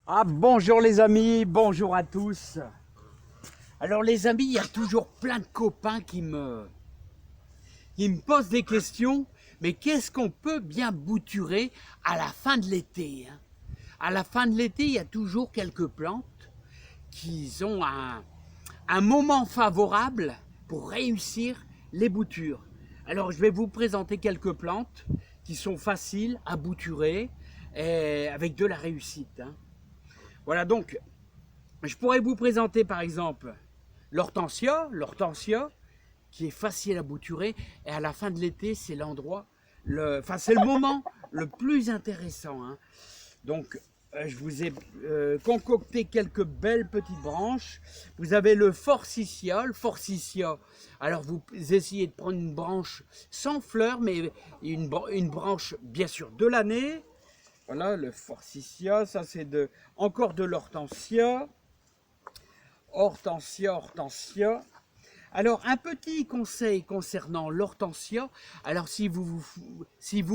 Ah bonjour les amis, bonjour à tous. Alors les amis, il y a toujours plein de copains qui me posent des questions. Mais qu'est-ce qu'on peut bien bouturer à la fin de l'été, hein? À la fin de l'été, il y a toujours quelques plantes qui ont un moment favorable pour réussir les boutures. Alors je vais vous présenter quelques plantes qui sont faciles à bouturer et avec de la réussite, hein. Voilà, donc je pourrais vous présenter par exemple l'hortensia, qui est facile à bouturer, et à la fin de l'été, c'est c'est le moment le plus intéressant, hein. Donc, je vous ai concocté quelques belles petites branches. Vous avez le forsythia. Alors, vous essayez de prendre une branche sans fleurs, mais une branche, bien sûr, de l'année. Voilà, le forsythia, ça c'est encore de l'hortensia. Hortensia. Alors, un petit conseil concernant l'hortensia. Alors, si vous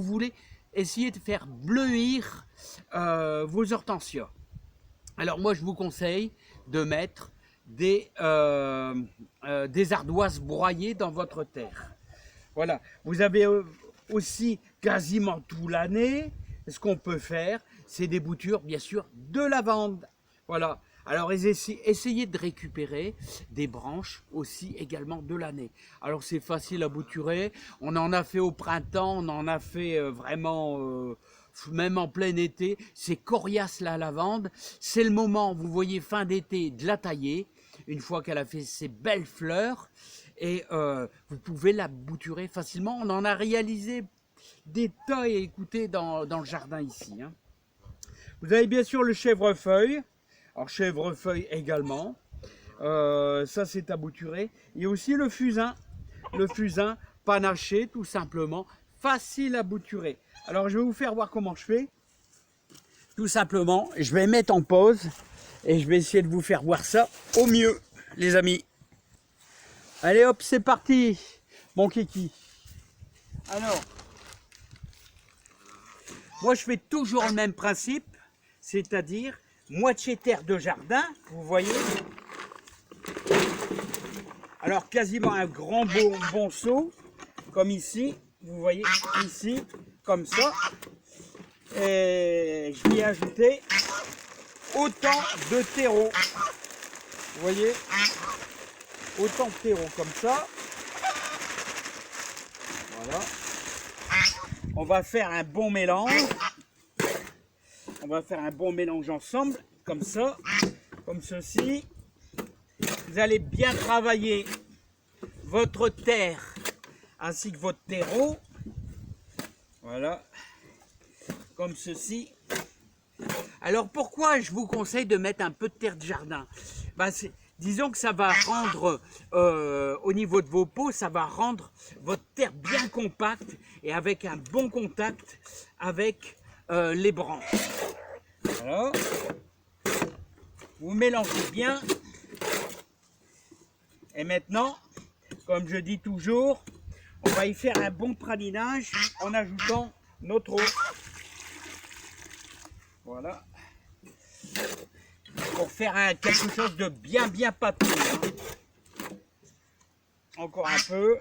voulez, essayez de faire bleuir vos hortensias. Alors, moi, je vous conseille de mettre des ardoises broyées dans votre terre. Voilà. Vous avez aussi quasiment tout l'année. Ce qu'on peut faire, c'est des boutures, bien sûr, de lavande. Voilà. Alors, essayez de récupérer des branches aussi également de l'année. Alors, c'est facile à bouturer. On en a fait au printemps, on en a fait vraiment, même en plein été. C'est coriace la lavande. C'est le moment, vous voyez, fin d'été, de la tailler. Une fois qu'elle a fait ses belles fleurs. Et vous pouvez la bouturer facilement. On en a réalisé des tas, et écoutez, dans le jardin ici, hein. Vous avez bien sûr le chèvrefeuille. Alors chèvrefeuille également, ça c'est à bouturer. Il y a aussi le fusain panaché tout simplement, facile à bouturer. Alors je vais vous faire voir comment je fais. Tout simplement, je vais mettre en pause et je vais essayer de vous faire voir ça au mieux, les amis. Allez hop, c'est parti, mon kiki. Alors, moi je fais toujours le même principe, c'est-à-dire moitié terre de jardin, vous voyez. Alors quasiment un grand bonceau, comme ici, vous voyez, ici, comme ça. Et je vais ajouter autant de terreau. Vous voyez, autant de terreau comme ça. Voilà. On va faire un bon mélange. On va faire un bon mélange ensemble, comme ça, comme ceci. Vous allez bien travailler votre terre ainsi que votre terreau. Voilà, comme ceci. Alors pourquoi je vous conseille de mettre un peu de terre de jardin? Disons que ça va rendre, au niveau de vos pots, ça va rendre votre terre bien compacte et avec un bon contact avec les branches. Voilà. Vous mélangez bien. Et maintenant, comme je dis toujours, on va y faire un bon pralinage en ajoutant notre eau. Voilà. Pour faire quelque chose de bien pâteux, hein. Encore un peu.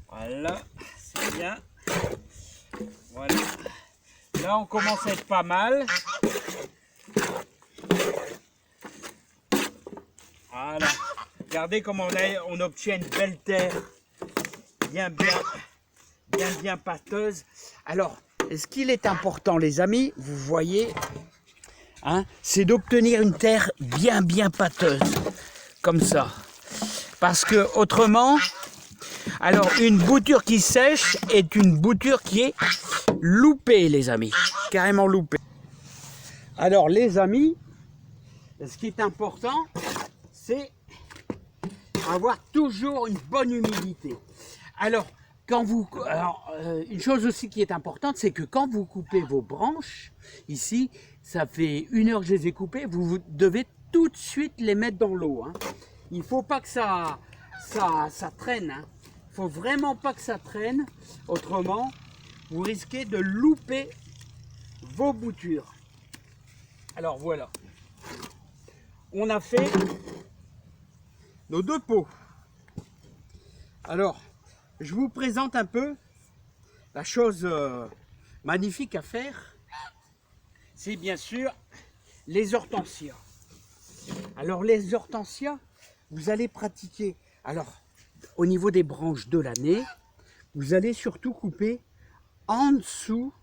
Voilà, c'est bien. Voilà. Là, on commence à être pas mal. Voilà. Regardez comment on obtient une belle terre. Bien pâteuse. Alors, ce qu'il est important, les amis, vous voyez, hein, c'est d'obtenir une terre bien pâteuse. Comme ça. Parce que autrement, alors une bouture qui sèche est une bouture qui est loupée, les amis. Carrément loupée. Alors, les amis, ce qui est important, c'est avoir toujours une bonne humidité. Alors, une chose aussi qui est importante, c'est que quand vous coupez vos branches, ici, ça fait 1 heure que je les ai coupées, vous devez tout de suite les mettre dans l'eau, hein. Il ne faut pas que ça traîne, hein. Il ne faut vraiment pas que ça traîne, autrement, vous risquez de louper vos boutures. Alors voilà, on a fait nos 2 pots. Alors, je vous présente un peu la chose magnifique à faire, c'est bien sûr les hortensias. Alors les hortensias, vous allez pratiquer, alors au niveau des branches de l'année, vous allez surtout couper en dessous,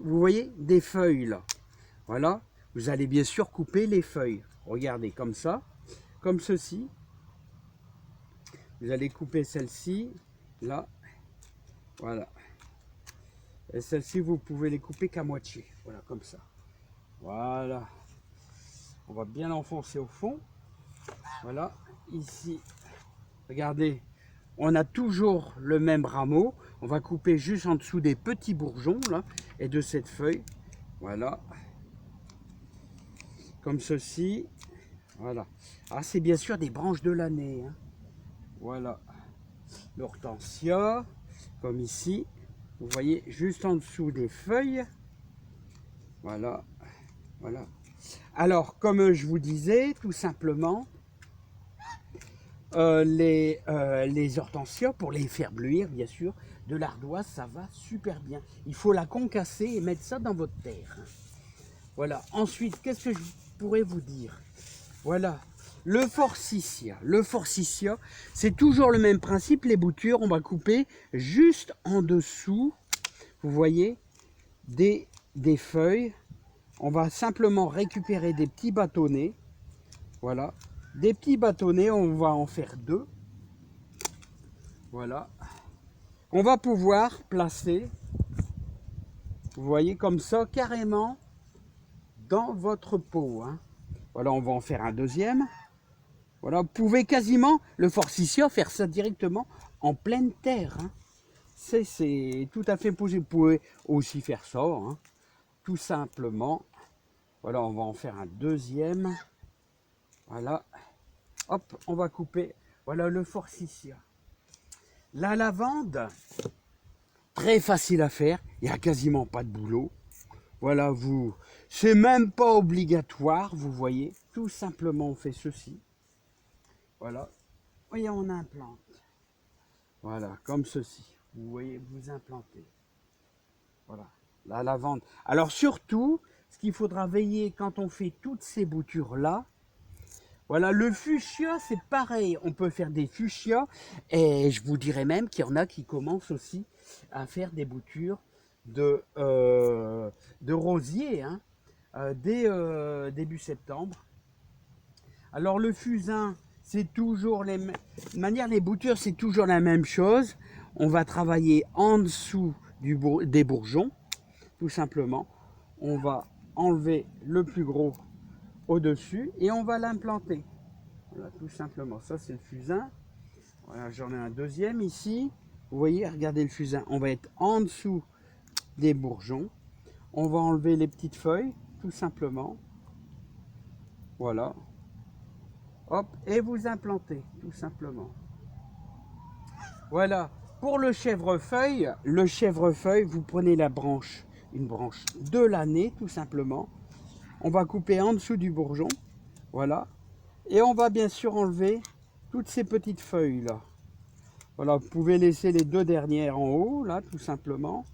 vous voyez, des feuilles là. Voilà, vous allez bien sûr couper les feuilles. Regardez, comme ça, comme ceci. Vous allez couper celle-ci, là, voilà. Et celle-ci, vous pouvez les couper qu'à moitié, voilà, comme ça. Voilà. On va bien l'enfoncer au fond. Voilà, ici, regardez, on a toujours le même rameau. On va couper juste en dessous des petits bourgeons, là, et de cette feuille. Voilà. Comme ceci. Voilà. Ah, c'est bien sûr des branches de l'année, hein. Voilà. L'hortensia, comme ici. Vous voyez, juste en dessous des feuilles. Voilà. Voilà. Alors, comme je vous disais, tout simplement, les hortensias, pour les faire bleuir, bien sûr, de l'ardoise, ça va super bien. Il faut la concasser et mettre ça dans votre terre. Voilà. Ensuite, qu'est-ce que je pourrais vous dire? Voilà. Le forsythia. Le forsythia, c'est toujours le même principe. Les boutures, on va couper juste en dessous, vous voyez, des feuilles. On va simplement récupérer des petits bâtonnets. Voilà. Des petits bâtonnets, on va en faire 2. Voilà. On va pouvoir placer, vous voyez, comme ça, carrément dans votre pot, hein. Voilà, on va en faire un deuxième. Voilà, vous pouvez quasiment, le forsythia, faire ça directement en pleine terre, hein. C'est tout à fait possible. Vous pouvez aussi faire ça, hein, tout simplement. Voilà, on va en faire un deuxième. Voilà. Hop, on va couper. Voilà le forsythia. La lavande, très facile à faire. Il n'y a quasiment pas de boulot. Voilà, c'est même pas obligatoire, vous voyez. Tout simplement, on fait ceci. Voilà. Voyez, on implante. Voilà, comme ceci. Vous voyez, vous implantez. Voilà, la lavande. Alors surtout, ce qu'il faudra veiller quand on fait toutes ces boutures-là, voilà, le fuchsia, c'est pareil. On peut faire des fuchsias. Et je vous dirais même qu'il y en a qui commencent aussi à faire des boutures de rosier, hein, dès début septembre. Alors le fusain, c'est toujours les mêmes. De manière, les boutures, c'est toujours la même chose. On va travailler en dessous des bourgeons, tout simplement. On va enlever le plus gros au-dessus et on va l'implanter. Voilà, tout simplement. Ça, c'est le fusain. Voilà, j'en ai un deuxième ici. Vous voyez, regardez le fusain. On va être en dessous des bourgeons. On va enlever les petites feuilles, tout simplement. Voilà. Hop, et vous implantez, tout simplement. Voilà. Pour le chèvrefeuille, vous prenez la branche, une branche de l'année, tout simplement. On va couper en dessous du bourgeon. Voilà. Et on va bien sûr enlever toutes ces petites feuilles là. Voilà, vous pouvez laisser les 2 dernières en haut, là, tout simplement.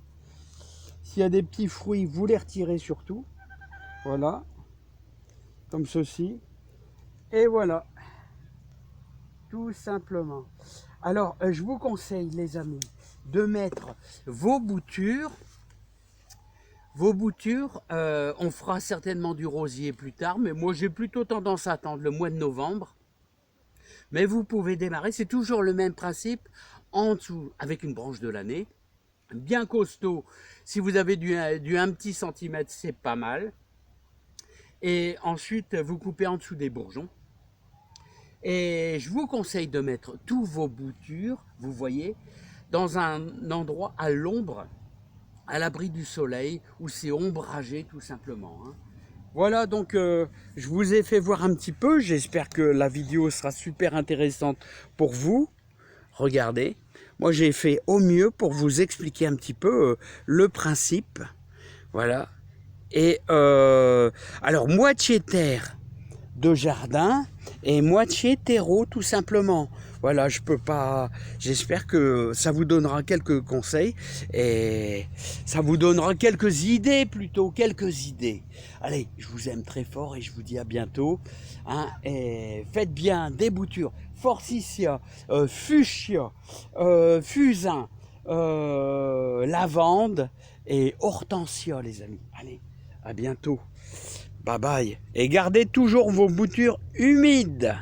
S'il y a des petits fruits, vous les retirez surtout. Voilà. Comme ceci. Et voilà. Tout simplement. Alors, je vous conseille, les amis, de mettre vos boutures. On fera certainement du rosier plus tard, mais moi j'ai plutôt tendance à attendre le mois de novembre. Mais vous pouvez démarrer, c'est toujours le même principe, en dessous avec une branche de l'année, bien costaud. Si vous avez du 1 petit centimètre, c'est pas mal. Et ensuite, vous coupez en dessous des bourgeons. Et je vous conseille de mettre tous vos boutures, vous voyez, dans un endroit à l'ombre, à l'abri du soleil, où c'est ombragé tout simplement, hein. Voilà, donc je vous ai fait voir un petit peu. J'espère que la vidéo sera super intéressante pour vous. Regardez. moi j'ai fait au mieux pour vous expliquer un petit peu le principe. Voilà. Et alors, moitié terre de jardin et moitié terreau, tout simplement. Voilà, je peux pas. J'espère que ça vous donnera quelques conseils et ça vous donnera quelques idées, plutôt quelques idées. Allez, je vous aime très fort et je vous dis à bientôt. Hein, et faites bien des boutures forsythia, fuchsia, fusain, lavande et hortensia, les amis. Allez, à bientôt. Bye bye. Et gardez toujours vos boutures humides.